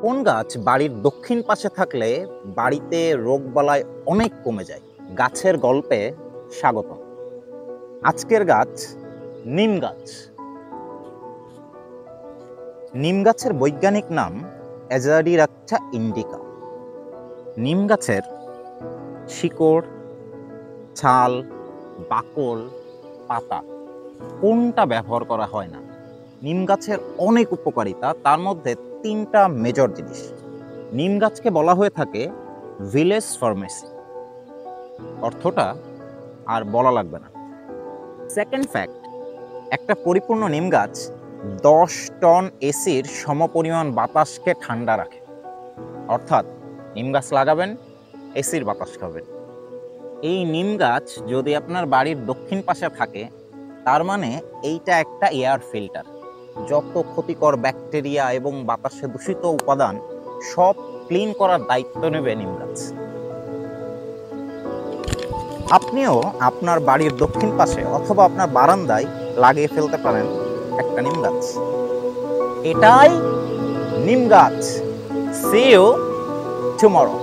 কোন গাছ বাড়ির দক্ষিণ পাশে থাকলে বাড়িতে রোগবালাই অনেক কমে যায়? গাছের গল্পে স্বাগতম। আজকের গাছ নিম গাছ। নিম গাছের বৈজ্ঞানিক নাম অ্যাজাডিরাকচা ইন্ডিকা। নিম গাছের শিকড়, ছাল, বাকল, পাতা কোনটা ব্যবহার করা হয় না? নিম গাছের অনেক উপকারিতা, তার মধ্যে তিনটা মেজর জিনিস। নিম গাছকে বলা হয়ে থাকে ভিলেজ ফার্মেসি, অর্থটা আর বলা লাগবে না। সেকেন্ড ফ্যাক্ট, একটা পরিপূর্ণ নিম গাছ 10 টন এসির সমপরিমাণ বাতাসকে ঠান্ডা রাখে। অর্থাৎ নিম গাছ লাগাবেন, এসির বাতাস খাবেন। এই নিম গাছ যদি আপনার বাড়ির দক্ষিণ পাশে থাকে, তার মানে এইটা একটা এয়ার ফিল্টার। যত ক্ষতিকর ব্যাকটেরিয়া এবং বাতাসে দূষিত উপাদান সব ক্লিন করার দায়িত্ব নেবে নিম গাছ। আপনিও আপনার বাড়ির দক্ষিণ পাশে অথবা আপনার বারান্দায় লাগিয়ে ফেলতে পারেন একটা নিম গাছ। এটাই নিম গাছ। See you tomorrow.